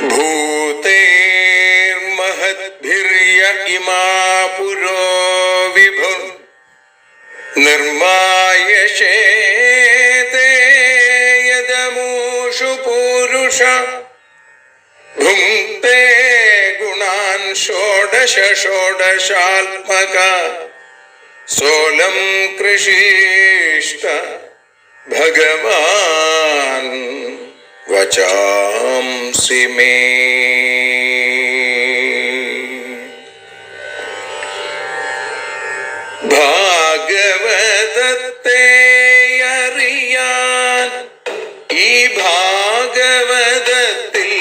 भूतेर्महद्भिर्य इमा पुरो विभुः निर्मायशेते यदमूषु पूरुष भुङ्क्ते गुणान् षोडश षोडशात्मका सोऽलं कृषीष्ट भगवान् वचांसि मे। ഭാഗവതത്തെ അറിയാൻ ഈ ഭാഗവതത്തിൽ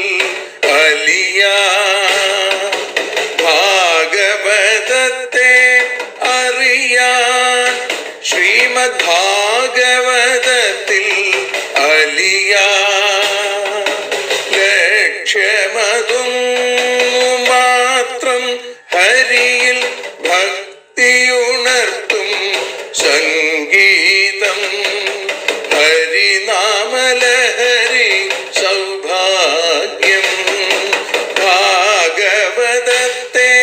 അലിയാൻ, ഭാഗവതത്തെ അറിയാൻ ശ്രീമദ് ഭാഗവതത്തിൽ അലിയാൻ, ലക്ഷ്യമതും മാത്രം ഹരിയിൽ ഭക്തിയുണർത്തും സംഗീതം ഹരിനാമലഹരി സൗഭാഗ്യം. ഭാഗവതത്തെ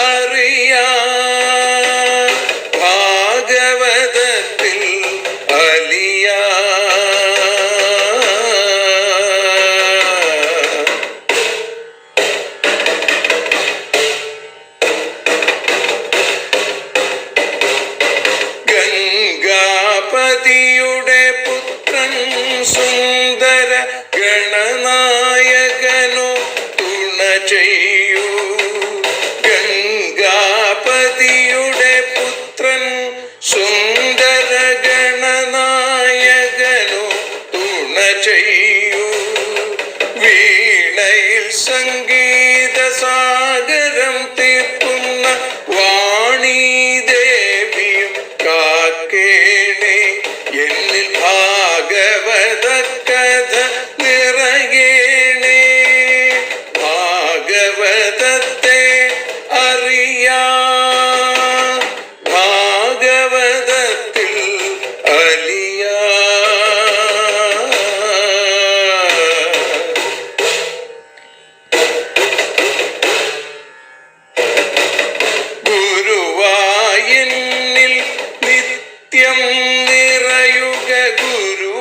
അറിയാൻ ഭാഗവതത്തിൽ അലിയാൻ. ഗംഗാപതിയുടെ പുത്രൻ സുന്ദര ഗണനായകനോ തുണ ചെയ്യൂ. ഗംഗാപതിയുടെ പുത്രൻ സുന്ദര ഗണനായകനോ തുണ ചെയ്യൂ. വീണയിൽ സംഗീത സാഗരം തീർക്കുന്ന വാണീദേവിയും കാക്കേണേ എന്നിൽ ഭാഗവത കഥ നിറയേണേ. ഭാഗവതത്തെ അറിയാൻ ഭാഗവതത്തിൽ അലിയാൻ. ഗുരുവായൂരിൽ നിത്യം നിറയുക ഗുരുവായൂരിലെ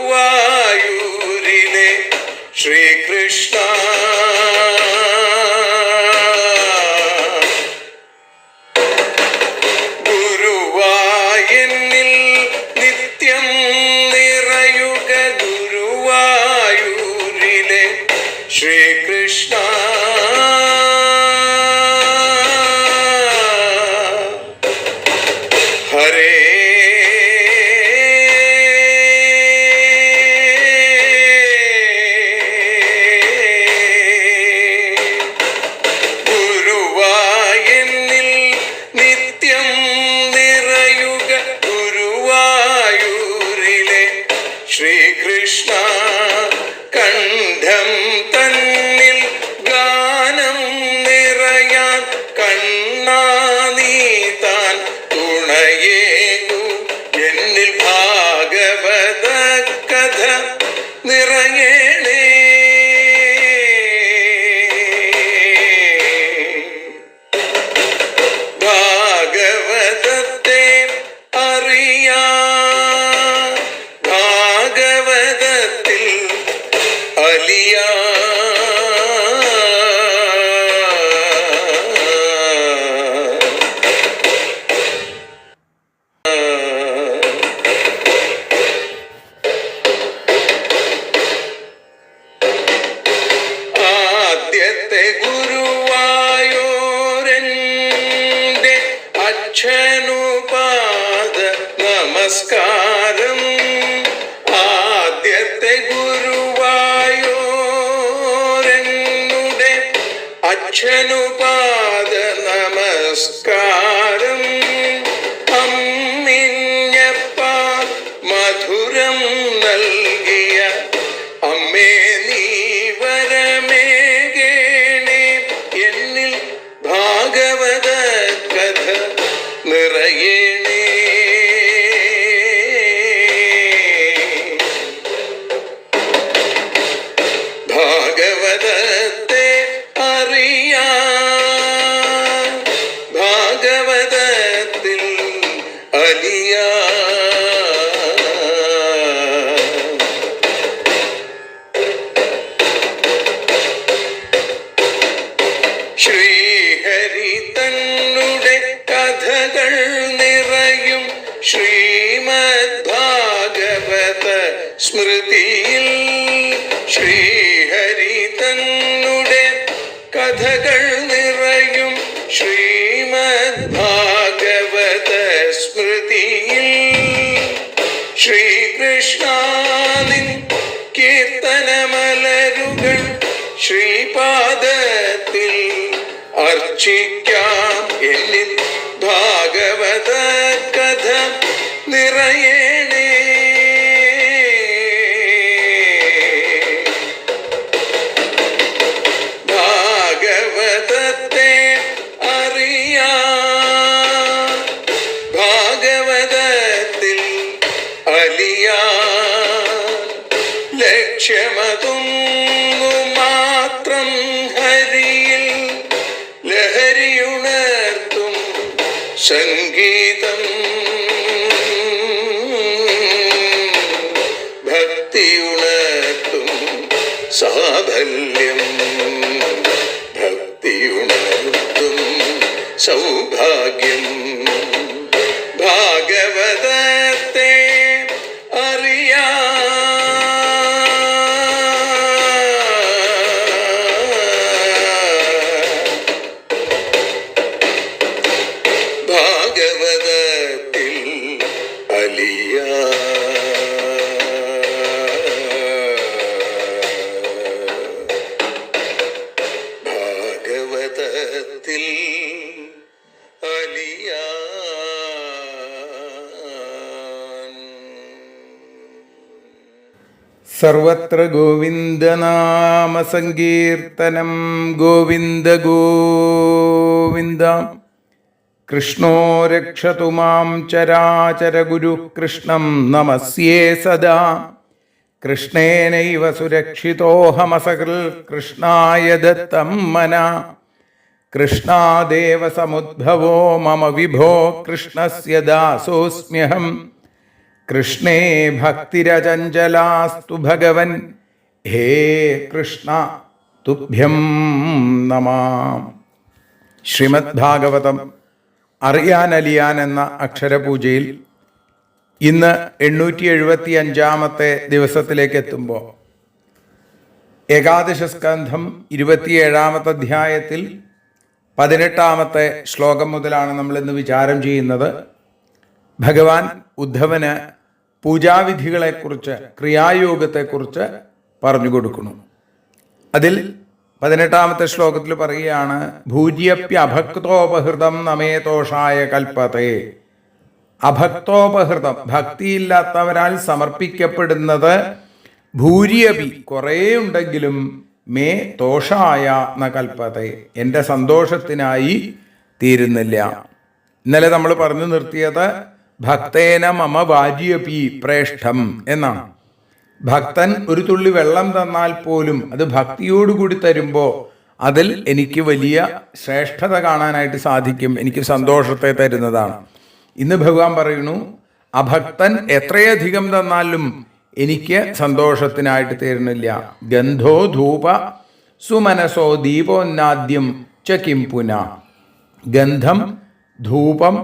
ശ്രീകൃഷ്ണ. ഗുരുവായൂരിൽ നിത്യം നിറയുക ഗുരുവായൂരിലെ ശ്രീകൃഷ്ണ. ഹരേ ഗുരുവായൂരിൽ നിത്യം നിറയുക ഗുരുവായൂരിലെ ശ്രീകൃഷ്ണ. കണ്ഠം തന്നിൽ ഗാനം നിറയാൻ കണ്ണാ നീ താൻ തുണയേകു. എന്നിൽ ഭാഗവത കഥ നിറയേണേ. ഭാഗവതത്തെ അറിയാൻ ഭാഗവതത്തിൽ അലിയാൻ. ആദ്യത്തെ ഗുരുവായൂരന്റെ അച്ഛനുപാദ നമസ്കാരം. ആദ്യത്തെ ഗുരുവായൂരനുടെ അച്ഛനുപാദ നമസ്കാരം. അമ്മിഞ്ഞപ്പാൽ മധുരം നൽകിയ അമ്മേ നീ വരമേകേണേ. എന്നിൽ ഭാഗവത കഥ നിറയേണേ. ഭാഗവതത്തെ അലിയാ. ശ്രീഹരി തന്നുടെ കഥകൾ നിറയും ശ്രീമദ് ഭാഗവത സ്മൃതിയിൽ. ശ്രീഹരി തന്നുടെ കഥകൾ നിറയും ശ്രീമദ് ഭാഗവത സ്മൃതിയിൽ. ശ്രീകൃഷ്ണാനിൻ കീർത്തനമലരുകൾ ശ്രീപാദത്തിൽ അർച്ചിക്കാം. എന്നിൽ ഭാഗവത കഥ നിറയേണേ. ഭാഗവതത്തെ അറിയാ, ഭാഗവതത്തിൽ അലിയാ. ലക്ഷ്യമതൊന്നു മാത്രം ഹരിയിൽ ലഹരിയുണർത്തും സംഗീതം. ഭക്തിയുണർത്തും സാഫല്യം. ഭക്തിയുണർത്തും സൗഭാഗ്യം. ഭാഗവതത്തെ അറിയാ, ഭാഗവതത്തിൽ അലിയാ. ഭാഗവതത്തിൽ അലിയാ. സർവത്ര ഗോവിന്ദനാമ സങ്കീർത്തനം. ഗോവിന്ദ ഗോവിന്ദ. കൃഷ്ണോ രക്ഷതു മാം ചരാചരഗുരുഃ കൃഷ്ണം നമസ്യേ സദാ. കൃഷ്ണേനൈവ സുരക്ഷിതോഹമസകൃൽ കൃഷ്ണായ ദത്തം മനാ. കൃഷ്ണാദേവ സമുദ്ഭവോ മമ വിഭോ കൃഷ്ണസ്യ ദാസോസ്മ്യഹം. കൃഷ്ണേ ഭക്തിരചഞ്ചലാസ്തു ഭഗവൻ. ഹേ കൃഷ്ണ തുഭ്യം നമാം. ശ്രീമദ് ഭാഗവതം അറിയാൻ അലിയാൻ എന്ന അക്ഷരപൂജയിൽ ഇന്ന് 875 ദിവസത്തിലേക്ക് എത്തുമ്പോൾ ഏകാദശ സ്കന്ധം 27 അധ്യായത്തിൽ 18 ശ്ലോകം മുതലാണ് നമ്മൾ ഇന്ന് വിചാരം ചെയ്യുന്നത്. ഭഗവാൻ ഉദ്ധവന് പൂജാവിധികളെക്കുറിച്ച്, ക്രിയായോഗത്തെക്കുറിച്ച് പറഞ്ഞു കൊടുക്കുന്നു. അതിൽ 18 ശ്ലോകത്തിൽ പറയുകയാണ്, ഭൂര്യപ്യഭക്തോപഹൃതം നമേതോഷായ കൽപ്പതേ. അഭക്തോപഹൃതം, ഭക്തിയില്ലാത്തവരാൽ സമർപ്പിക്കപ്പെടുന്നത്, ഭൂര്യപി കുറേ ഉണ്ടെങ്കിലും, മേ തോഷായ ന കൽപ്പതേ, എൻ്റെ സന്തോഷത്തിനായി തീരുന്നില്ല. ഇന്നലെ നമ്മൾ പറഞ്ഞു നിർത്തിയത് ഭക്തേന മമ വാര്യപി പ്രേഷ്ഠം എന്നാണ്. ഭക്തൻ ഒരു തുള്ളി വെള്ളം തന്നാൽ പോലും അത് ഭക്തിയോടുകൂടി തരുമ്പോൾ അതിൽ എനിക്ക് വലിയ ശ്രേഷ്ഠത കാണാനായിട്ട് സാധിക്കും, എനിക്ക് സന്തോഷത്തെ തരുന്നതാണ്. ഇന്ന് ഭഗവാൻ പറയുന്നു, അഭക്തൻ എത്രയധികം തന്നാലും എനിക്ക് സന്തോഷത്തിനായിട്ട് തീരുന്നില്ല. ഗന്ധോ ധൂപ സുമനസോ ദീപോന്നാദ്യം ച കിം പുന. ഗന്ധം, ധൂപം,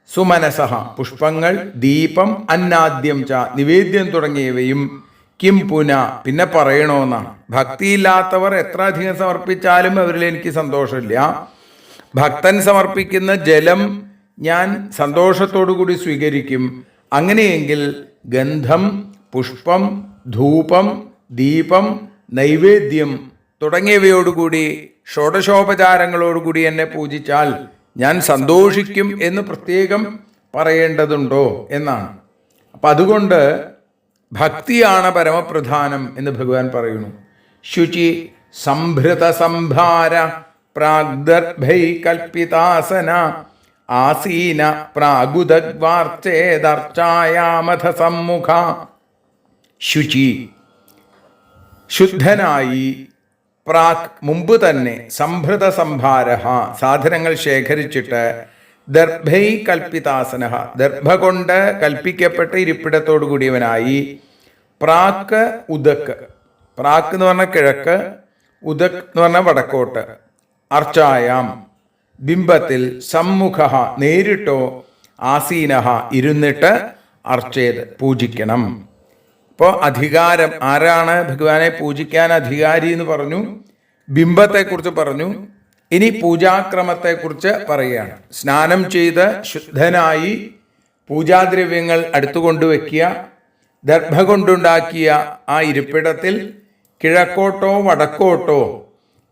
സുമനസഹ പുഷ്പങ്ങൾ, ദീപം, അന്നാദ്യം ച നിവേദ്യം തുടങ്ങിയവയും കിം പുന പിന്നെ പറയണമെന്നാണ്. ഭക്തിയില്ലാത്തവർ എത്ര അധികം സമർപ്പിച്ചാലും അവരിൽ എനിക്ക് സന്തോഷമില്ല. ഭക്തൻ സമർപ്പിക്കുന്ന ജലം ഞാൻ സന്തോഷത്തോടുകൂടി സ്വീകരിക്കും. അങ്ങനെയെങ്കിൽ ഗന്ധം, പുഷ്പം, ധൂപം, ദീപം, നൈവേദ്യം തുടങ്ങിയവയോടുകൂടി ഷോഡശോപചാരങ്ങളോടുകൂടി എന്നെ പൂജിച്ചാൽ ഞാൻ സന്തോഷിക്കും എന്ന് പ്രത്യേകം പറയേണ്ടതുണ്ടോ എന്നാണ്. അപ്പം അതുകൊണ്ട് ഭക്തിയാണ് പരമപ്രധാനം എന്ന് ഭഗവാൻ പറയുന്നു. ശുചി സംഭൃത സംഭാര പ്രാഗ്ദർഭൈ കൽപ്പിതാസന ആസീന പ്രാഗുദഗ്വാർച്ചേദർച്ചായാമഥ സമ്മുഖ. ശുചി, ശുദ്ധനായി, പ്രാക് മുമ്പ് തന്നെ, സംഭൃത സംഭാര സാധനങ്ങൾ ശേഖരിച്ചിട്ട്, ദർഭൈ കൽപ്പിതാസന, ദർഭ കൊണ്ട് കൽപ്പിക്കപ്പെട്ട ഇരിപ്പിടത്തോടു കൂടിയവനായി. പ്രാക്ക് ഉദക്ക്, പ്രാക്ക് എന്ന് പറഞ്ഞാൽ കിഴക്ക്, ഉദക് എന്ന് പറഞ്ഞാൽ വടക്കോട്ട്. അർച്ചായാം ബിംബത്തിൽ, സമ്മുഖ നേരിട്ടോ, ആസീനഹ ഇരുന്നിട്ട്, അർച്ചേത് പൂജിക്കണം. ഇപ്പോൾ അധികാരം, ആരാണ് ഭഗവാനെ പൂജിക്കാൻ അധികാരി എന്ന് പറഞ്ഞു, ബിംബത്തെക്കുറിച്ച് പറഞ്ഞു. ഇനി പൂജാക്രമത്തെക്കുറിച്ച് പറയുകയാണ്. സ്നാനം ചെയ്ത് ശുദ്ധനായി പൂജാദ്രവ്യങ്ങൾ അടുത്തു കൊണ്ടുവയ്ക്കുക. ദർഭ കൊണ്ടുണ്ടാക്കിയ ആ ഇരിപ്പിടത്തിൽ കിഴക്കോട്ടോ വടക്കോട്ടോ,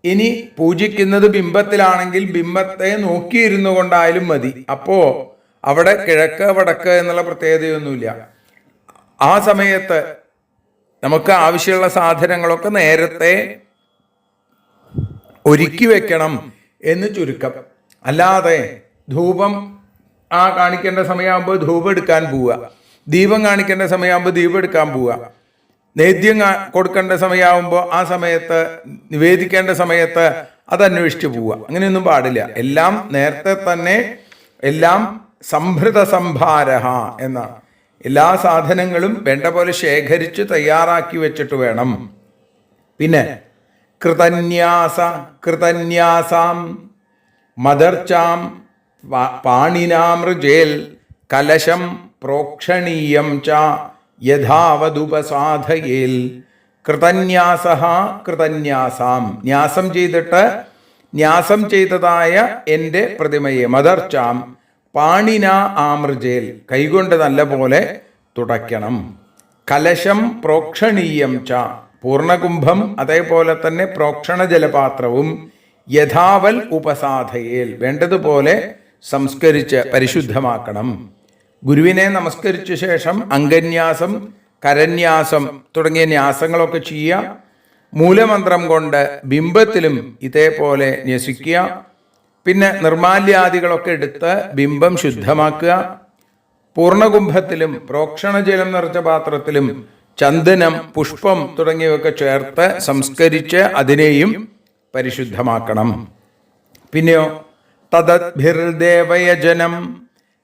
ഇനി പൂജിക്കുന്നത് ബിംബത്തിലാണെങ്കിൽ ബിംബത്തെ നോക്കിയിരുന്നു കൊണ്ടായാലും മതി. അപ്പോ അവിടെ കിഴക്ക് വടക്ക് എന്നുള്ള പ്രത്യേകതയൊന്നുമില്ല. ആ സമയത്ത് നമുക്ക് ആവശ്യമുള്ള സാധനങ്ങളൊക്കെ നേരത്തെ ഒരുക്കി വെക്കണം എന്ന് ചുരുക്കം. അല്ലാതെ ധൂപം കാണിക്കേണ്ട സമയമാകുമ്പോൾ ധൂപം എടുക്കാൻ പോവുക, ദീപം കാണിക്കേണ്ട സമയമാകുമ്പോൾ ദീപം എടുക്കാൻ പോവുക, നേദ്യം കൊടുക്കേണ്ട സമയമാകുമ്പോൾ ആ സമയത്ത് നിവേദിക്കേണ്ട സമയത്ത് അത് അന്വേഷിച്ച് പോവുക. അങ്ങനെയൊന്നും പാടില്ല. എല്ലാം നേരത്തെ തന്നെ, എല്ലാം സംഭൃത സംഭാരഹ എന്നാണ്. എല്ലാ സാധനങ്ങളും വേണ്ട പോലെ ശേഖരിച്ച് തയ്യാറാക്കി വെച്ചിട്ട് വേണം. പിന്നെ കൃതന്യാസാം മദർച്ചാം പാണിനാമൃജേൽ കലശം പ്രോക്ഷണീയം ച യഥാവതുപസാധയേൽ. കൃതന്യാസാം, ന്യാസം ചെയ്തിട്ട്, ന്യാസം ചെയ്തതായ എൻ്റെ പ്രതിമയെ, മദർച്ചാം പാണിന ആമൃജേൽ കൈകൊണ്ട് നല്ല പോലെ തുടയ്ക്കണം. കലശം പ്രോക്ഷണീയം ച, പൂർണ്ണകുംഭം അതേപോലെ തന്നെ പ്രോക്ഷണ ജലപാത്രവും, യഥാവൽ ഉപസാധയേൽ വേണ്ടതുപോലെ സംസ്കരിച്ച് പരിശുദ്ധമാക്കണം. ഗുരുവിനെ നമസ്കരിച്ച ശേഷം അംഗന്യാസം, കരന്യാസം തുടങ്ങിയ ന്യാസങ്ങളൊക്കെ ചെയ്യുക. മൂലമന്ത്രം കൊണ്ട് ബിംബത്തിലും ഇതേപോലെ ന്യസിക്കുക. പിന്നെ നിർമാല്യാദികളൊക്കെ എടുത്ത് ബിംബം ശുദ്ധമാക്കുക. പൂർണ്ണകുംഭത്തിലും പ്രോക്ഷണജലം നിറച്ച പാത്രത്തിലും ചന്ദനം, പുഷ്പം തുടങ്ങിയവയൊക്കെ ചേർത്ത് സംസ്കരിച്ച് അതിനെയും പരിശുദ്ധമാക്കണം. പിന്നെയോ തദദ്ഭിർദേവയജനം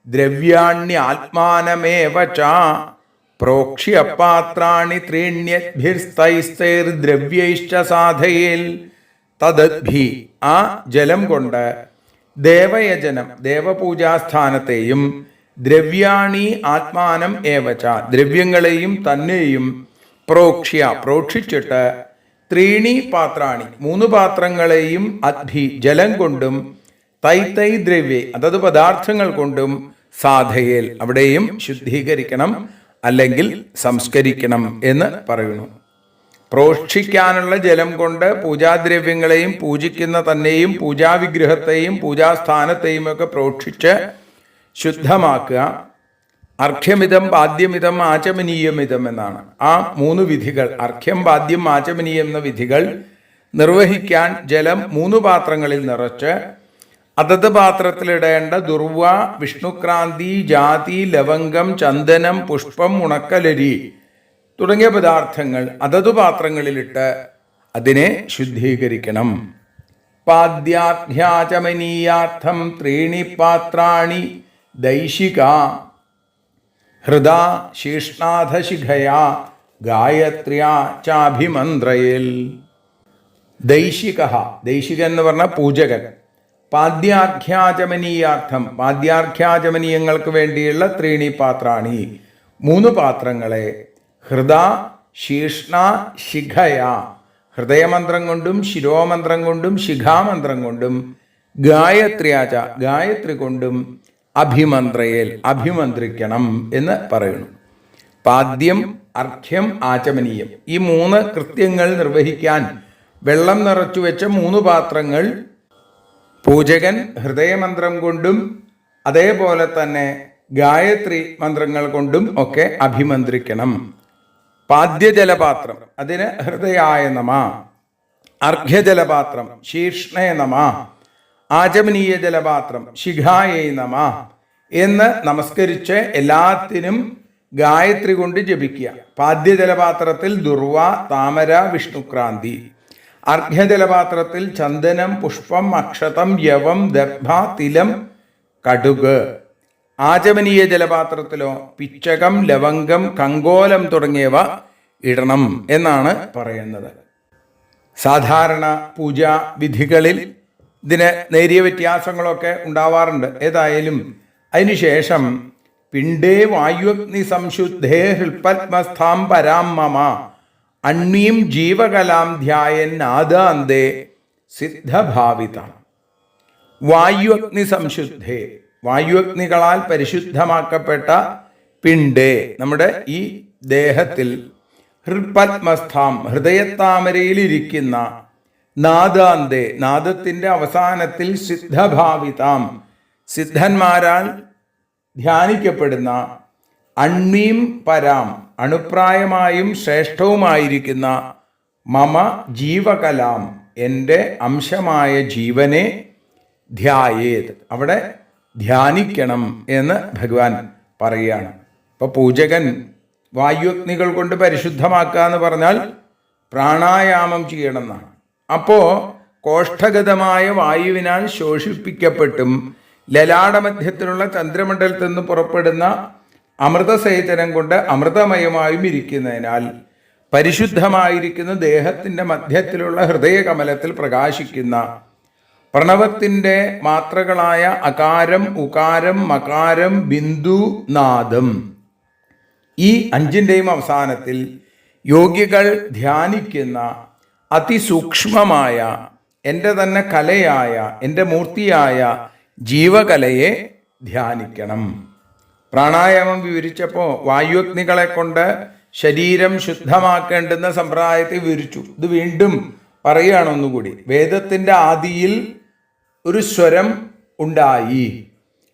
ദ്രവ്യാണ്യാത്മാനമേവ ച പ്രോക്ഷ്യ പാത്രാണി ത്രീണ്യദ്ഭിർസ്തൈസ്തൈർദ്രവ്യൈശ്ച സാധയേൽ. തദദ്ഭി, ആ ജലം കൊണ്ട്, ദേവയജനം ദേവപൂജാസ്ഥാനത്തെയും, ദ്രവ്യാണി ആത്മാനം ഏവച ദ്രവ്യങ്ങളെയും തന്നെയും, പ്രോക്ഷിച്ചിട്ട്, ത്രീണി പാത്രാണി 3 പാത്രങ്ങളെയും, അദ്ഭി ജലം കൊണ്ടും, തൈ ദ്രവ്യേ അതത് പദാർത്ഥങ്ങൾ കൊണ്ടും, സാധയേൽ അവിടെയും ശുദ്ധീകരിക്കണം അല്ലെങ്കിൽ സംസ്കരിക്കണം എന്ന് പറയുന്നു. പ്രോക്ഷിക്കാനുള്ള ജലം കൊണ്ട് പൂജാദ്രവ്യങ്ങളെയും പൂജിക്കുന്ന തന്നെയും പൂജാവിഗ്രഹത്തെയും പൂജാസ്ഥാനത്തെയും ഒക്കെ പ്രോക്ഷിച്ച് ശുദ്ധമാക്കുക. അർഘ്യമിതം, പാദ്യമിതം, ആചമനീയമിതം എന്നാണ് ആ 3 വിധികൾ. അർഘ്യം, പാദ്യം, ആചമനീയം എന്ന വിധികൾ നിർവഹിക്കാൻ ജലം 3 പാത്രങ്ങളിൽ നിറച്ച് അതത് പാത്രത്തിലിടേണ്ട ദുർവ, വിഷ്ണുക്രാന്തി, ജാതി, ലവംഗം, ചന്ദനം, പുഷ്പം, ഉണക്കലരി തുടങ്ങിയ പദാർത്ഥങ്ങൾ അതത് പാത്രങ്ങളിലിട്ട് അതിനെ ശുദ്ധീകരിക്കണം. പാദ്യാർഘ്യാചമനീയാർത്ഥം 3 പാത്രാണി ദൈശിക ഹൃദാ ശീഷ്ണാധശിഖയാ ഗായത്ര്യാ ചാഭിമന്ത്രയേൽ. ദൈശിക എന്ന് പറഞ്ഞാൽ പൂജകൻ. പാദ്യാർഘ്യാചമനീയാർത്ഥം പാദ്യാർഘ്യാചമനീയങ്ങൾക്ക് വേണ്ടിയുള്ള 3 പാത്രാണി 3 പാത്രങ്ങളെ, ഹൃദാ ശീഷ്ണ ശിഖയാ ഹൃദയമന്ത്രം കൊണ്ടും ശിരോമന്ത്രം കൊണ്ടും ശിഖാമന്ത്രം കൊണ്ടും, ഗായത്ര്യാച ഗായത്രി കൊണ്ടും, അഭിമന്ത്രയേൽ അഭിമന്ത്രിക്കണം എന്ന് പറയുന്നു. പാദ്യം, അർഘ്യം, ആചമനീയം ഈ 3 കൃത്യങ്ങൾ നിർവഹിക്കാൻ വെള്ളം നിറച്ചു വെച്ച 3 പാത്രങ്ങൾ പൂജകൻ ഹൃദയമന്ത്രം കൊണ്ടും അതേപോലെ തന്നെ ഗായത്രി മന്ത്രങ്ങൾ കൊണ്ടും ഒക്കെ അഭിമന്ത്രിക്കണം. പാദ്യജലപാത്രം അതിന് ഹൃദയായ നമ, അർഘ്യജലപാത്രം ശീഷ്ണേ നമ, ആചമനീയ ജലപാത്രം ശിഖായേ നമ എന്ന് നമസ്കരിച്ച് എല്ലാത്തിനും ഗായത്രി കൊണ്ട് ജപിക്കുക. പാദ്യജലപാത്രത്തിൽ ദുർവ, താമര, വിഷ്ണുക്രാന്തി. അർഘ്യജലപാത്രത്തിൽ ചന്ദനം, പുഷ്പം, അക്ഷതം, യവം, ദർഭ, തിലം കടുക്. ആചമനീയ ജലപാത്രത്തിലോ പിച്ചകം, ലവംഗം, കങ്കോലം തുടങ്ങിയവ ഇടണം എന്നാണ് പറയുന്നത്. സാധാരണ പൂജാ വിധികളിൽ ഇതിന് നേരിയ വ്യത്യാസങ്ങളൊക്കെ ഉണ്ടാവാറുണ്ട്. ഏതായാലും അതിനുശേഷം പിണ്ടേ വായുഗ്നി സംശുദ്ധേ ഹൃൽപത്മസ്ഥാം പരാം മമ അണ്വീം ജീവകലാം ധ്യായൻ ആദാന്തേ സിദ്ധഭാവിത. വായുഗ്നി സംശുദ്ധേ, വായുഗ്നികളാൽ പരിശുദ്ധമാക്കപ്പെട്ട പിണ്ടേ, നമ്മുടെ ഈ ദേഹത്തിൽ, ഹൃൽപത്മസ്ഥാം, ഹൃദയത്താമരയിലിരിക്കുന്ന, നാദാന്തേ, നാദത്തിൻ്റെ അവസാനത്തിൽ, സിദ്ധഭാവിതാം, സിദ്ധന്മാരാൽ ധ്യാനിക്കപ്പെടുന്ന, അണ്വീം പരാം, അണുപ്രായമായും ശ്രേഷ്ഠവുമായിരിക്കുന്ന, മമ ജീവകലാം, എൻ്റെ അംശമായ ജീവനെ, ധ്യായേത്, അവിടെ ധ്യാനിക്കണം എന്ന് ഭഗവാൻ പറയുകയാണ്. ഇപ്പോൾ പൂജകൻ വായുഗ്നികൾ കൊണ്ട് പരിശുദ്ധമാക്കുക എന്ന് പറഞ്ഞാൽ പ്രാണായാമം ചെയ്യണമെന്നാണ്. അപ്പോൾ കോഷ്ഠഗതമായ വായുവിനാൽ ശോഷിപ്പിക്കപ്പെട്ടും ലലാടമധ്യത്തിലുള്ള ചന്ദ്രമണ്ഡലത്തിൽ നിന്ന് പുറപ്പെടുന്ന അമൃതസേചനം കൊണ്ട് അമൃതമയമായും ഇരിക്കുന്നതിനാൽ പരിശുദ്ധമായിരിക്കുന്ന ദേഹത്തിൻ്റെ മധ്യത്തിലുള്ള ഹൃദയകമലത്തിൽ പ്രകാശിക്കുന്ന പ്രണവത്തിൻ്റെ മാത്രകളായ അകാരം, ഉകാരം, മകാരം, ബിന്ദു, നാദം, ഈ അഞ്ചിൻ്റെയും അവസാനത്തിൽ യോഗികൾ ധ്യാനിക്കുന്ന അതിസൂക്ഷ്മമായ എൻ്റെ തന്നെ കലയായ, എൻ്റെ മൂർത്തിയായ ജീവകലയെ ധ്യാനിക്കണം. പ്രാണായാമം വിവരിച്ചപ്പോൾ വായുഗ്നികളെ കൊണ്ട് ശരീരം ശുദ്ധമാക്കേണ്ടുന്ന സമ്പ്രദായത്തെ വിവരിച്ചു. ഇത് വീണ്ടും പറയുകയാണ് ഒന്നുകൂടി. വേദത്തിൻ്റെ ആദിയിൽ ഒരു സ്വരം ഉണ്ടായി,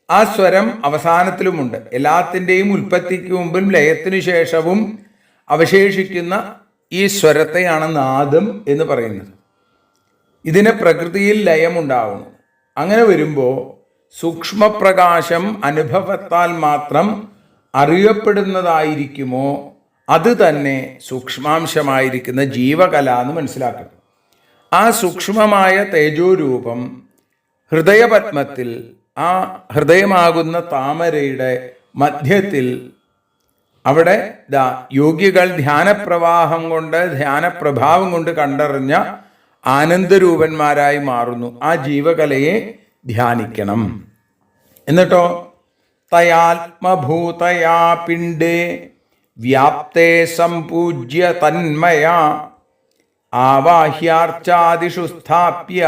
ആ സ്വരം അവസാനത്തിലുമുണ്ട്. എല്ലാത്തിൻ്റെയും ഉൽപ്പത്തിക്ക് മുമ്പും ലയത്തിനു ശേഷവും അവശേഷിക്കുന്ന ഈ സ്വരത്തെയാണ് നാദം എന്ന് പറയുന്നത്. ഇതിന് പ്രകൃതിയിൽ ലയമുണ്ടാവുന്നു. അങ്ങനെ വരുമ്പോൾ സൂക്ഷ്മപ്രകാശം അനുഭവത്താൽ മാത്രം അറിയപ്പെടുന്നതായിരിക്കുമോ അത് തന്നെ സൂക്ഷ്മാംശമായിരിക്കുന്ന ജീവകല എന്ന് മനസ്സിലാക്കണം. ആ സൂക്ഷ്മമായ തേജോരൂപം ഹൃദയപത്മത്തിൽ, ആ ഹൃദയമാകുന്ന താമരയുടെ മധ്യത്തിൽ, അവിടെ യോഗികൾ ധ്യാനപ്രവാഹം കൊണ്ട്, ധ്യാനപ്രഭാവം കൊണ്ട് കണ്ടറിഞ്ഞ ആനന്ദരൂപന്മാരായി മാറുന്നു. ആ ജീവകലയെ ധ്യാനിക്കണം. എന്നിട്ടോ തയാത്മഭൂതയാ പിണ്ടേ വ്യാപ്തേ സംപൂജ്യ തന്മയാ ആവാഹ്യാർച്ചാദിഷു സ്ഥാപ്യ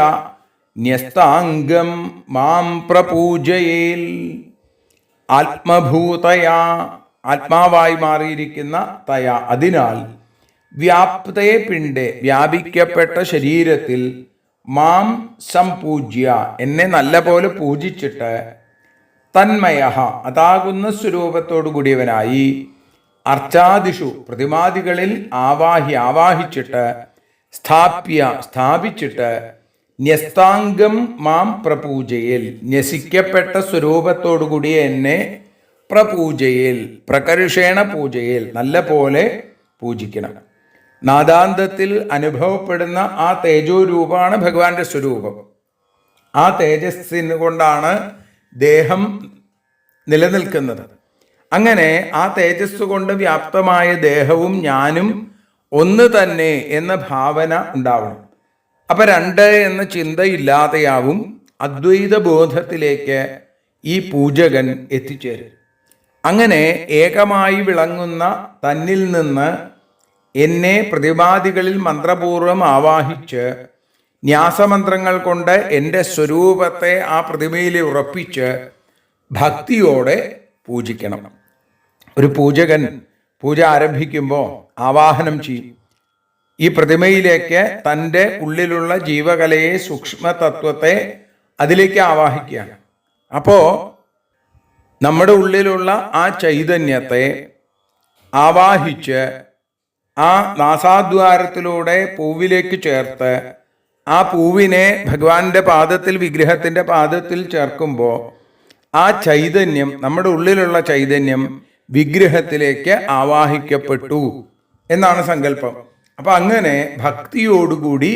ന്യസ്താംഗം മാം പ്രപൂജയേൽ. ആത്മഭൂതയാ, ആത്മാവായി മാറിയിരിക്കുന്ന തയാ, അതിനാൽ വ്യാപ്തേ പിണ്ടേ, വ്യാപിക്കപ്പെട്ട ശരീരത്തിൽ, മാം സംപൂജ്യ, എന്നെ നല്ല പോലെ പൂജിച്ചിട്ട്, തന്മയ, അതാകുന്ന സ്വരൂപത്തോടു കൂടിയവനായി, അർച്ചാദിഷു, പ്രതിമാദികളിൽ ആവാഹിച്ചിട്ട്, സ്ഥാപ്യ, സ്ഥാപിച്ചിട്ട്, ന്യസ്താംഗം മാം പ്രപൂജയേൽ, ന്യസിക്കപ്പെട്ട സ്വരൂപത്തോടുകൂടി എന്നെ പ്രപൂജയേൽ, പ്രകർഷേണ പൂജയേൽ, നല്ല പോലെ പൂജിക്കണം. നാദാന്തത്തിൽ അനുഭവപ്പെടുന്ന ആ തേജോരൂപമാണ് ഭഗവാന്റെ സ്വരൂപം. ആ തേജസ്സിന് കൊണ്ടാണ് ദേഹം നിലനിൽക്കുന്നത്. അങ്ങനെ ആ തേജസ് കൊണ്ട് വ്യാപ്തമായ ദേഹവും ഞാനും ഒന്ന് തന്നെ എന്ന ഭാവന ഉണ്ടാവണം. അപ്പം രണ്ട് എന്ന ചിന്തയില്ലാതെയാവും അദ്വൈത ബോധത്തിലേക്ക് ഈ പൂജകൻ എത്തിച്ചേരും. അങ്ങനെ ഏകമായി വിളങ്ങുന്ന തന്നിൽ നിന്ന് എന്നെ പ്രതിപാദികളിൽ മന്ത്രപൂർവം ആവാഹിച്ച് ന്യാസമന്ത്രങ്ങൾ കൊണ്ട് എൻ്റെ സ്വരൂപത്തെ ആ പ്രതിമയിൽ ഉറപ്പിച്ച് ഭക്തിയോടെ പൂജിക്കണം. ഒരു പൂജകൻ പൂജ ആരംഭിക്കുമ്പോൾ ആവാഹനം ചെയ്യും. ഈ പ്രതിമയിലേക്ക് തൻ്റെ ഉള്ളിലുള്ള ജീവകലയെ, സൂക്ഷ്മതത്വത്തെ അതിലേക്ക് ആവാഹിക്കുകയാണ്. അപ്പോൾ നമ്മുടെ ഉള്ളിലുള്ള ആ ചൈതന്യത്തെ ആവാഹിച്ച് ആ നാസാദ്വാരത്തിലൂടെ പൂവിലേക്ക് ചേർത്ത് ആ പൂവിനെ ഭഗവാന്റെ പാദത്തിൽ, വിഗ്രഹത്തിൻ്റെ പാദത്തിൽ ചേർക്കുമ്പോൾ ആ ചൈതന്യം, നമ്മുടെ ഉള്ളിലുള്ള ചൈതന്യം വിഗ്രഹത്തിലേക്ക് ആവാഹിക്കപ്പെട്ടു എന്നാണ് സങ്കല്പം. അപ്പം അങ്ങനെ ഭക്തിയോടുകൂടി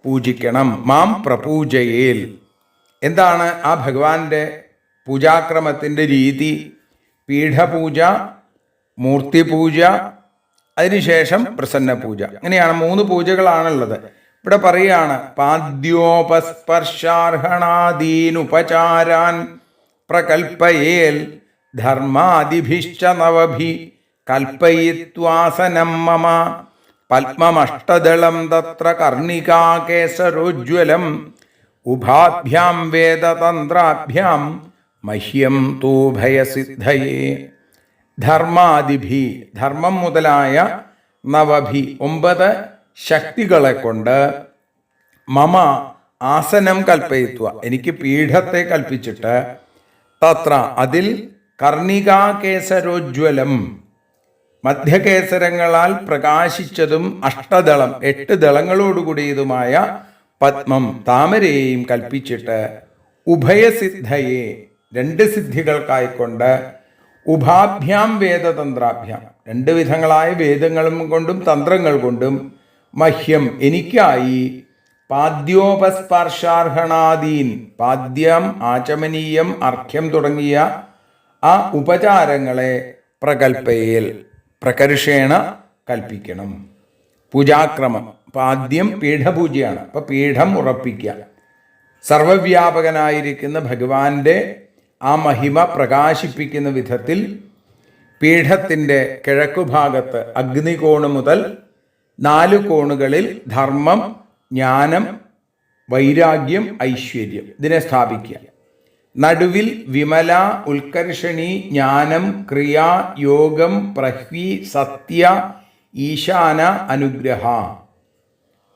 പൂജിക്കണം. മാം പ്രപൂജയേൽ. എന്താണ് ആ ഭഗവാന്റെ പൂജാക്രമത്തിൻ്റെ രീതി: പീഠപൂജ, മൂർത്തിപൂജ, അതിനുശേഷം പ്രസന്ന പൂജ. ഇങ്ങനെയാണ് 3 പൂജകളാണുള്ളത്. ഇവിടെ പറയുകയാണ്, പാദ്യോപസ്പർശാർഹണാദീനുപചാരാൻ പ്രകൽപ്പയേൽ ധർമാദിഭിശ്ച നവഭി കൽപ്പയിത്വാസനം മമ പത്മമഷ്ടദളം തത്ര കർണികാകേസരോജ്വലം ഉഭാഭ്യാം വേദതന്ത്രാഭ്യാം മഹ്യം തൂ ഭയസിദ്ധയേ. ധർമാദിഭി, ധർമ്മം മുതലായ നവഭി 9 ശക്തികളെ കൊണ്ട് മമ ആസനം കൽപ്പയിത്വ, എനിക്ക് പീഠത്തെ കൽപ്പിച്ചിട്ട് തത്ര അതിൽ കർണികാകേസരോജ്വലം, മധ്യകേസരങ്ങളാൽ പ്രകാശിച്ചതും അഷ്ടദളം 8 ദളങ്ങളോടുകൂടിയതുമായ പത്മം, താമരയെയും കൽപ്പിച്ചിട്ട് ഉഭയസിദ്ധയെ, 2 സിദ്ധികൾക്കായിക്കൊണ്ട് ഉഭാഭ്യാം വേദതന്ത്രാഭ്യാം, 2 വിധങ്ങളായ വേദങ്ങളും കൊണ്ടും തന്ത്രങ്ങൾ കൊണ്ടും മഹ്യം എനിക്കായി പാദ്യോപസ്പർശാർഹണാദീൻ, പാദ്യം, ആചമനീയം, അർഘ്യം തുടങ്ങിയ ആ ഉപചാരങ്ങളെ പ്രകൽപ്പയേൽ, പ്രകർഷേണ കൽപ്പിക്കണം. പൂജാക്രമം: പാദ്യം പീഠപൂജയാണ്. അപ്പം പീഠം ഉറപ്പിക്കുക. സർവവ്യാപകനായിരിക്കുന്ന ഭഗവാന്റെ ആ മഹിമ പ്രകാശിപ്പിക്കുന്ന വിധത്തിൽ പീഠത്തിൻ്റെ കിഴക്കുഭാഗത്ത് അഗ്നികോണ് മുതൽ 4 കോണുകളിൽ ധർമ്മം, ജ്ഞാനം, വൈരാഗ്യം, ഐശ്വര്യം ഇതിനെ സ്ഥാപിക്കുക. നടുവിൽ വിമല, ഉത്കർഷണി, ജ്ഞാനം, ക്രിയ, യോഗം, പ്രഹ്വി, സത്യ, ഈശാന, അനുഗ്രഹ.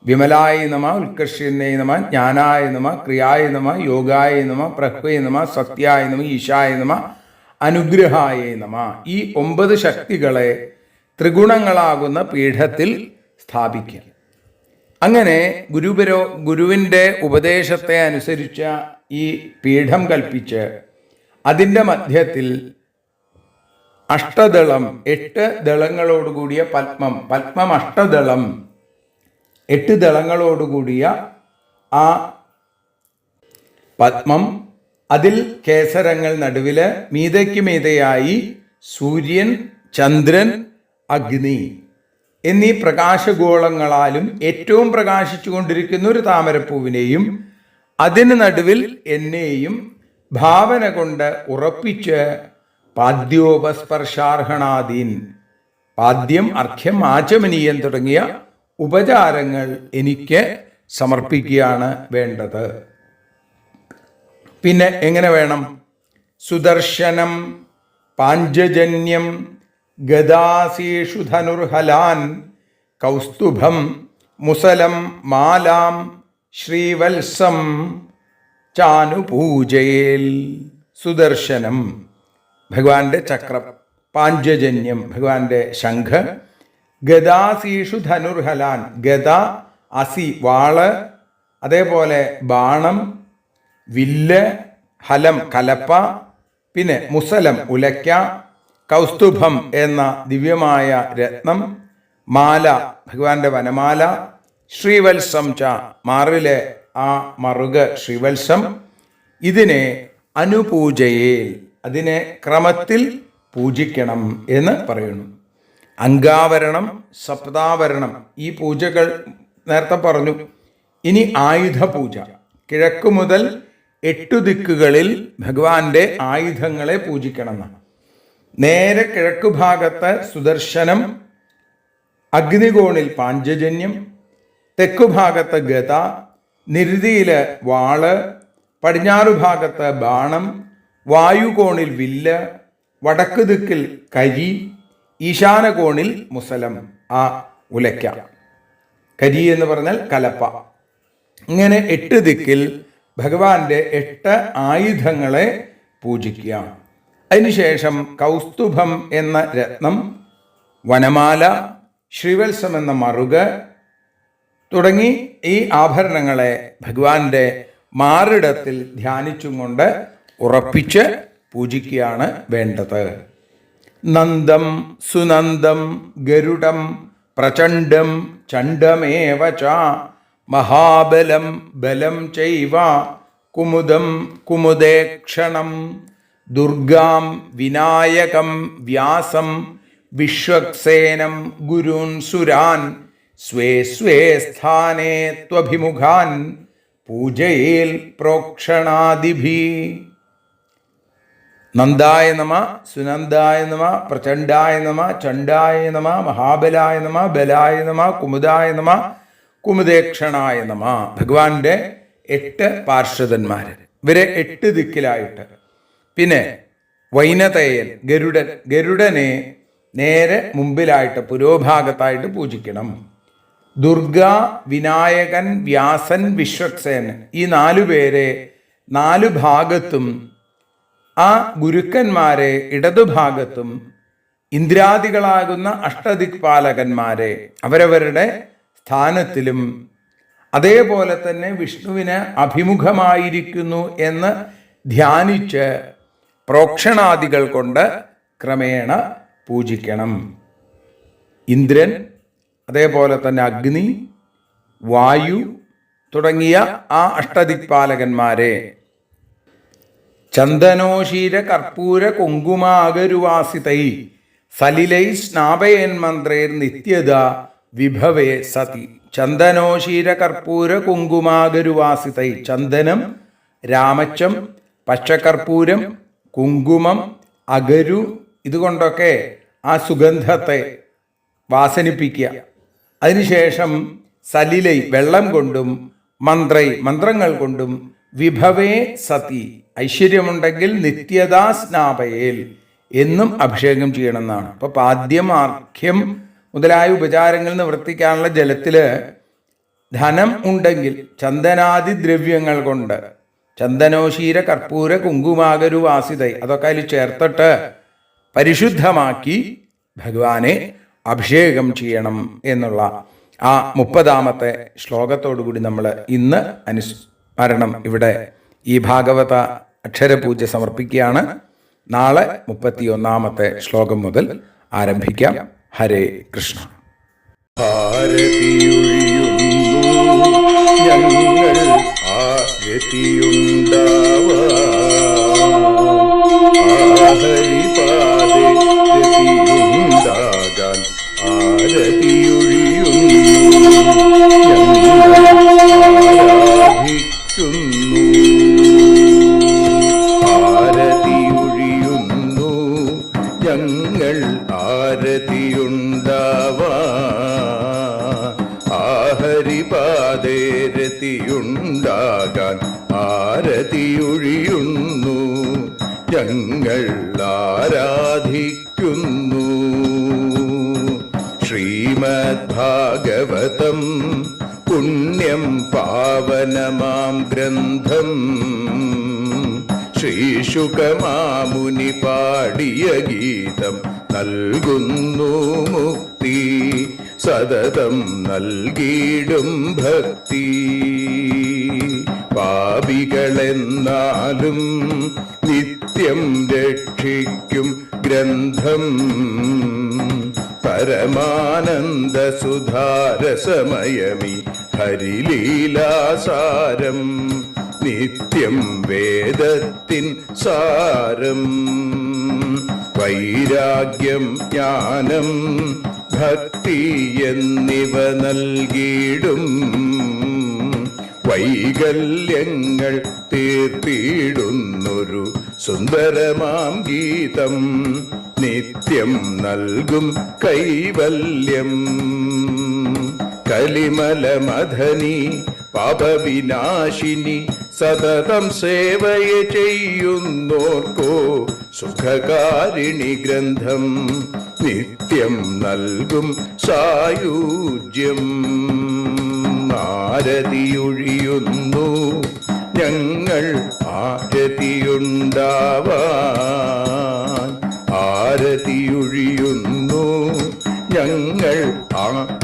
വിമലായ നമ, ഉത്കർഷണേ നമ, ജ്ഞാനായ നമ, ക്രിയായ നമ, യോഗായ നമ, പ്രഹ്വേ നമ, സത്യായ നമ, ഈശായ നമ, അനുഗ്രഹായ നമ. ഈ 9 ശക്തികളെ ത്രിഗുണങ്ങളാകുന്ന പീഠത്തിൽ സ്ഥാപിക്കുക. അങ്ങനെ ഗുരുവിൻ്റെ ഉപദേശത്തെ അനുസരിച്ച ഈ പീഠം കൽപ്പിച്ച് അതിൻ്റെ മധ്യത്തിൽ അഷ്ടദളം, 8 ദളങ്ങളോടുകൂടിയ പത്മം അഷ്ടദളം, 8 ദളങ്ങളോടുകൂടിയ ആ പത്മം, അതിൽ കേസരങ്ങൾ നടുവില്, മീതയ്ക്ക് മീതയായി സൂര്യൻ, ചന്ദ്രൻ, അഗ്നി എന്നീ പ്രകാശഗോളങ്ങളാലും ഏറ്റവും പ്രകാശിച്ചു കൊണ്ടിരിക്കുന്ന ഒരു താമരപ്പൂവിനെയും അതിന് നടുവിൽ എന്നെയും ഭാവന കൊണ്ട് ഉറപ്പിച്ച് പാദ്യോപസ്പർശാർഹണാദീൻ, പാദ്യം, അർഘ്യം, ആചമനീയം തുടങ്ങിയ ഉപചാരങ്ങൾ എനിക്ക് സമർപ്പിക്കുകയാണ് വേണ്ടത്. പിന്നെ എങ്ങനെ വേണം? സുദർശനം പാഞ്ചജന്യം ഗദാസീഷു ധനുർഹലാൻ കൗസ്തുഭം മുസലം മാലാം ശ്രീവത്സം ചാനുപൂജയേൽ. സുദർശനം ഭഗവാന്റെ ചക്രം, പാഞ്ചജന്യം ഭഗവാന്റെ ശംഖ്, ഗദാസീഷു ധനുർഹലാൻ, ഗദ, അസി വാള്, അതേപോലെ ബാണം, വില്ല്, ഹലം കലപ്പ, പിന്നെ മുസലം ഉലയ്ക്ക, കൗസ്തുഭം എന്ന ദിവ്യമായ രത്നം, മാല ഭഗവാന്റെ വനമാല, ശ്രീവത്സം ച മാറിലെ ആ മറുക ശ്രീവത്സം. ഇതിനെ അനുപൂജയേൽ, അതിനെ ക്രമത്തിൽ പൂജിക്കണം എന്ന് പറയുന്നു. അംഗാവരണം, സപ്താവരണം, ഈ പൂജകൾ നേരത്തെ പറഞ്ഞു. ഇനി ആയുധ പൂജ. കിഴക്ക് മുതൽ 8 ദിക്കുകളിൽ ഭഗവാന്റെ ആയുധങ്ങളെ പൂജിക്കണം എന്നാണ്. നേരെ കിഴക്കു ഭാഗത്ത് സുദർശനം, അഗ്നികോണിൽ പാഞ്ചജന്യം, തെക്കുഭാഗത്ത് ഗദ, നിരുതിയില് വാള്, പടിഞ്ഞാറു ഭാഗത്ത് ബാണം, വായുകോണിൽ വില്ല്, വടക്കു ദിക്കിൽ കരി, ഈശാനകോണിൽ മുസലം, ആ ഉലയ്ക്ക. കരി എന്ന് പറഞ്ഞാൽ കലപ്പ. ഇങ്ങനെ 8 ദിക്കിൽ ഭഗവാന്റെ 8 ആയുധങ്ങളെ പൂജിക്കുക. അതിനുശേഷം കൗസ്തുഭം എന്ന രത്നം, വനമാല, ശ്രീവത്സം എന്ന മറുക് തുടങ്ങി ഈ ആഭരണങ്ങളെ ഭഗവാന്റെ മാറിടത്തിൽ ധ്യാനിച്ചും കൊണ്ട് ഉറപ്പിച്ച് പൂജിക്കുകയാണ് വേണ്ടത്. നന്ദം സുനന്ദം ഗരുഡം പ്രചണ്ഡം ചണ്ഡമേവ ച മഹാബലം ബലം ചൈവ കുമുദം കുമുദേക്ഷണം ദുർഗാം വിനായകം വ്യാസം വിശ്വക്സേനം ഗുരുൻ സുരാൻ സ്വേ സ്വേ സ്ഥാനേ ത്വഭിമുഖാൻ പൂജയേൽ പ്രോക്ഷണാദിഭി. നന്ദായ നമ, സുനന്ദായ നമ, പ്രചണ്ഡായ നമ, ചണ്ഡായ നമ, മഹാബലായ നമ, ബലായ നമ, കുമുദായ നമ, കുമുദേക്ഷണായ നമ. ഭഗവാന്റെ 8 പാർഷദന്മാർ, ഇവരെ 8 ദിക്കിലായിട്ട്. പിന്നെ വൈനതേയൻ ഗരുഡൻ, ഗരുഡനെ നേരെ മുമ്പിലായിട്ട് പുരോഭാഗത്തായിട്ട് പൂജിക്കണം. ദുർഗ, വിനായകൻ, വ്യാസൻ, വിശ്വക്സേൻ, ഈ 4 പേരെ 4 ഭാഗത്തും, ആ ഗുരുക്കന്മാരെ ഇടതുഭാഗത്തും, ഇന്ദ്രാദികളാകുന്ന അഷ്ടദിക്പാലകന്മാരെ അവരവരുടെ സ്ഥാനത്തിലും, അതേപോലെ തന്നെ വിഷ്ണുവിന് അഭിമുഖമായിരിക്കുന്നു എന്ന് ധ്യാനിച്ച് പ്രോക്ഷണാദികൾ കൊണ്ട് ക്രമേണ പൂജിക്കണം. ഇന്ദ്രൻ, അതേപോലെ തന്നെ അഗ്നി, വായു തുടങ്ങിയ ആ അഷ്ടദിക്പാലകന്മാരെ ചന്ദനോശീര കർപ്പൂര കുങ്കുമാകരുവാസിതൈ സലിലൈ സ്നാപയൻ മന്ത്രേർ നിത്യത വിഭവേ സതി. ചന്ദനോശീര കർപ്പൂര കുങ്കുമാകരുവാസിതൈ, ചന്ദനം, രാമച്ചം, പച്ചക്കർപ്പൂരം, കുങ്കുമം, അഗരു, ഇതുകൊണ്ടൊക്കെ ആ സുഗന്ധത്തെ വാസനിപ്പിക്കുക. അതിനുശേഷം സലിലൈ, വെള്ളം കൊണ്ടും, മന്ത്രൈ, മന്ത്രങ്ങൾ കൊണ്ടും, വിഭവേ സതി, ഐശ്വര്യമുണ്ടെങ്കിൽ നിത്യതാ സ്നാപയേൽ, എന്നും അഭിഷേകം ചെയ്യണമെന്നാണ്. അപ്പോൾ പാദ്യം, ആർഘ്യം മുതലായ ഉപചാരങ്ങൾ നിവർത്തിക്കാനുള്ള ജലത്തിൽ ധനം ഉണ്ടെങ്കിൽ ചന്ദനാദി ദ്രവ്യങ്ങൾ കൊണ്ട്, ചന്ദനോശീര കർപ്പൂര കുങ്കുമാകരു വാസിതൈ, അതൊക്കെ അതിൽ ചേർത്തിട്ട് പരിശുദ്ധമാക്കി ഭഗവാനെ അഭിഷേകം ചെയ്യണം എന്നുള്ള ആ 30ാമത്തെ ശ്ലോകത്തോടുകൂടി നമ്മൾ ഇന്ന് അനുസ്മരണം ഇവിടെ ഈ ഭാഗവത അക്ഷരപൂജ സമർപ്പിക്കുകയാണ്. നാളെ 31ാമത്തെ ശ്ലോകം മുതൽ ആരംഭിക്കാം. ഹരേ കൃഷ്ണ. ഞങ്ങൾ ആരതിയുണ്ടാവാൻ ആരതിയൊഴിയുന്നു. ഞങ്ങൾ ആരതിയുണ്ടാവാൻ ആഹരിപാദേ രതിയുണ്ടാകാൻ ആരതിയൊഴിയുന്നു. ഞങ്ങൾ ആരാധിക്കുന്നു. ശ്രീമദ്ഭാഗവതം പുണ്യം പാവനമാം ഗ്രന്ഥം ശ്രീശുകമാമുനി പാടിയ ഗീതം നൽകുന്നു മുക്തി. സതതം നൽകിയിടും ഭക്തി. പാപികളെന്നാലും നിത്യം രക്ഷിക്കും ഗ്രന്ഥം. പരമാനന്ദ സുധാരസമയമി ഹരിലീലാസാരം. നിത്യം വേദത്തിൻ സാരം. വൈരാഗ്യം, ജ്ഞാനം, ഭക്തി എന്നിവ നൽകിയിടും. വൈകല്യങ്ങൾ തീർത്തിടുന്നൊരു സുന്ദരമാം ഗീതം. നിത്യം നൽകും കൈവല്യം. കലിമലമഥനി പാപവിനാശിനി സതതം സേവയ ചെയ്യുന്നോർക്കോ സുഖകാരിണി ഗ്രന്ഥം. നിത്യം നൽകും സായുജ്യം. ആരതിയൊഴിയുന്നു. ഞങ്ങൾ ആരതിയുണ്ടാവാൻ ആരതിയൊഴിയുന്നു. ഞങ്ങൾ ആരതിയുണ്ടാവാൻ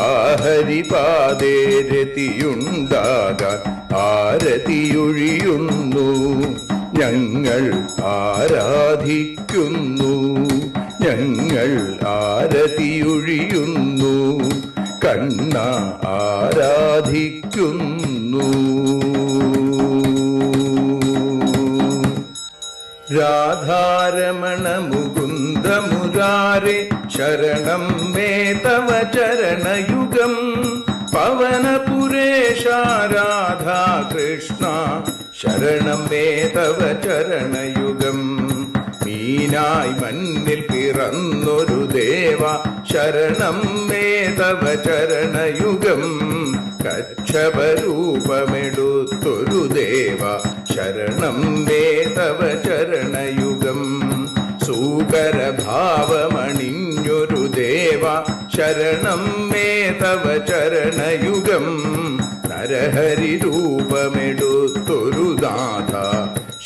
ആഹരിപാദേ രതിയുണ്ടാകാൻ ആരതിയൊഴിയുന്നു. ഞങ്ങൾ ആരാധിക്കുന്നു. ഞങ്ങൾ ആരതിയൊഴിയുന്നു. കണ്ണ ആരാധിക്കുന്നു. രാധാരമണ മുകുന്ദ മുരാരെ ശരണം മേ തവ ചരണയുഗം പവനപുരേശ രാധാ കൃഷ്ണ ശരണം മേ തവ ചരണയുഗം മീനായി മണ്ണിൽ പിറന്നൊരു ദേവ ശരണം മേ തവ ചരണയുഗം കച്ഛപരൂപമെടുത്തൊരു ദേവ ശരണം മേ തവ ചരണയുഗം സൂകരഭാവമണിഞ്ഞൊരു ദേവ ശരണം മേ തവ ചരണയുഗം നരഹരി രൂപമെടുത്തൊരു നാഥ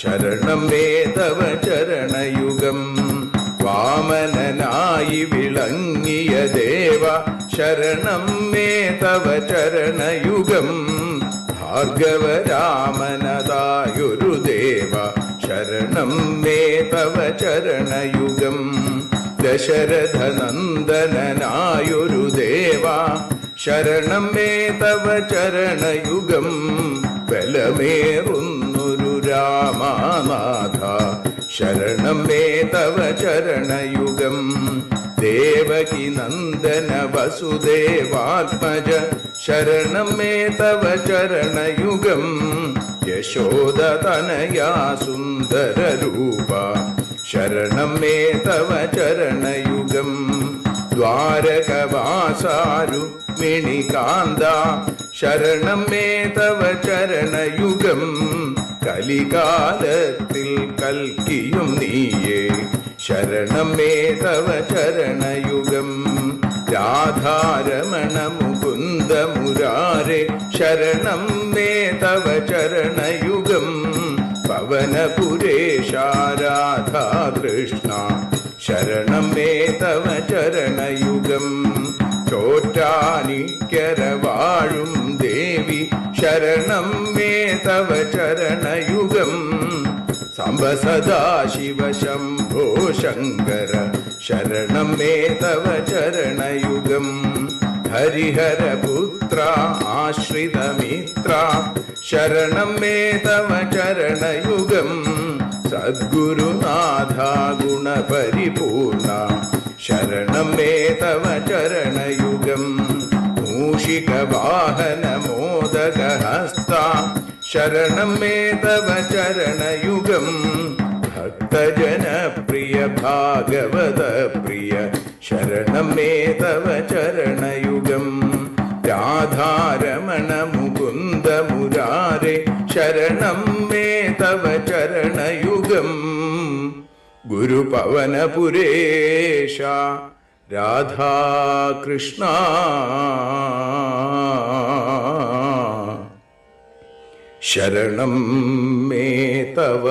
ശരണം മേ തവ ചരണയുഗം വാമനനായി വിളങ്ങിയ ദേവ ശരണം മേ തവ ചരണയുഗം ഭാർഗവരാമനതായൊരു ദേവ ശരണം മേ തവ ചരണയുഗം ദശരഥനന്ദനായൊരു ദേവ ശരണം മേ തവ ചരണയുഗം ബലമേറുന്നൊരു രാമനാഥ ശരണം മേ തവ ചരണയുഗം ദേവകി നന്ദന വസുദേവാത്മജ ശരണം മേ തവ ചരണയുഗം യശോദതനയാ സുന്ദര രൂപ ശരണം മേ തവ ചരണയുഗം ദ്വാരകവാസാരുക്മിണികാന്ത ശരണം മേ തവ ചരണയുഗം കലികാലത്തിൽ കൽക്കിയും നീയേ ശരണം മേ തവ ചരണയുഗം രാധാരമണ മുകുന്ദ മുരാരെ ശരണം മേ തവ ചരണയുഗം പവനപുരേശ രാധാ കൃഷ്ണ ശരണം മേ തവ ചരണയുഗം ചോറ്റാനിക്കര വാഴും ദേവി ശരണം മേ തവ ചരണയുഗം സാംബ സദാശിവ ശംഭോ ശങ്കര ശരണം മേ തവ ചരണയുഗം ഹരിഹരപുത്ര ആശ്രിതമിത്ര ശരണം മേ തവ ചരണയുഗം സദ്ഗുരുനാഥ ഗുണപരിപൂർണ ശരണം മേ തവ ചരണയുഗം മൂഷികവാഹന മോദകഹസ്ത ശരണം മേ തവ ചരണയുഗം ഭക്തജനപ്രിയ ഭാഗവത പ്രിയ ശരണം മേ തവ ചരണയുഗം രാധാരമണ മുകുന്ദ മുരാരെ ശരണം മേ തവ ചരണയുഗം ഗുരുപവനപുരേശ രാധാകൃഷ്ണ ശരണം മേ തവ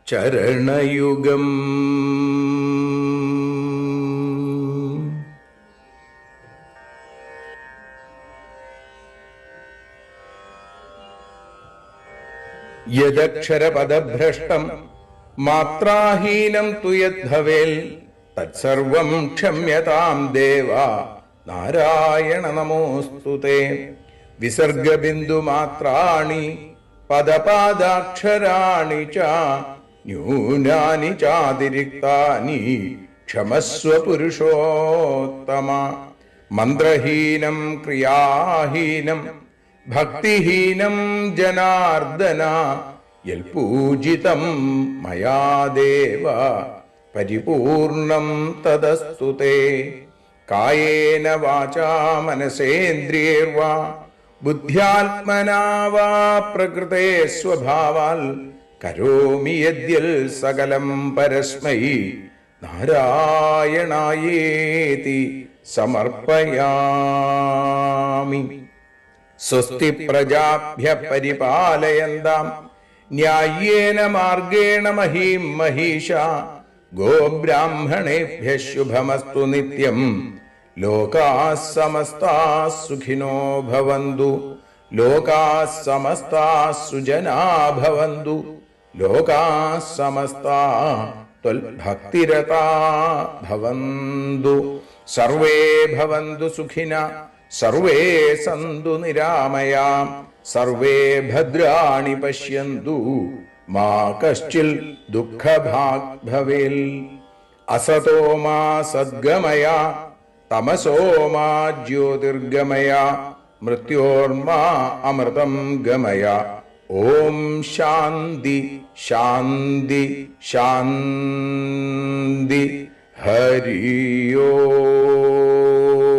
ചരണയുഗം. യദക്ഷരപദഭ്രഷ്ടം മാത്രാഹീനം തു യദ്ഭവേൽ തത്സർവം ക്ഷമ്യതാം ദേവ നാരായണ നമോസ്തുതേ. വിസർഗബിന്ദുമാത്രാണി പദപാദാക്ഷരാണി ച ന്യൂനാനി ചാതിരിക്താനി ക്ഷമസ്വ പുരുഷോത്തമ. മന്ത്രഹീനം ക്രിയാഹീനം ഭക്തിഹീനം ജനാർദ്ദന യൽപൂജിതം മയാ ദേവ പരിപൂർണം തദസ്തു തേ. കായേന വാചാ മനസേന്ദ്രിയൈർവാ ബുദ്ധ്യാത്മനാ വാ പ്രകൃതേ സ്വഭാവാൽ കരോമി യദ്യൽ സകലം പരസ്മൈ നാരായണായേതി സമർപ്പയാമി. സ്വസ്തി പ്രജാഭ്യ പരിപാലയന്താം ന്യായേന മാർഗേണ മഹീം മഹീഷ. ഗോബ്രാഹ്മണേഭ്യഃ ശുഭമസ്തു നിത്യം. ലോകാഃ സമസ്താഃ സുഖിനോ ഭവന്തു. ലോകാഃ സമസ്താഃ സുജനാ ഭവന്തു. ലോകാഃ സമസ്താഃ ത്വൽഭക്തിരതാ ഭവന്തു. സർവേ ഭവന്തു സുഖിനഃ സർവേ സന്തു നിരാമയാം. സർവേ ഭദ്രാണി പശ്യന്തു മാ കശ്ചിൽ ദുഃഖഭാഗ് ഭവേൽ. അസതോ മാ സദ്ഗമയ തമസോ മാ ജ്യോതിർഗമയ മൃത്യോർമാ അമൃതം ഗമയ. ഓം ശാന്തി ശാന്തി ശാന്തി. ഹരി ഓം.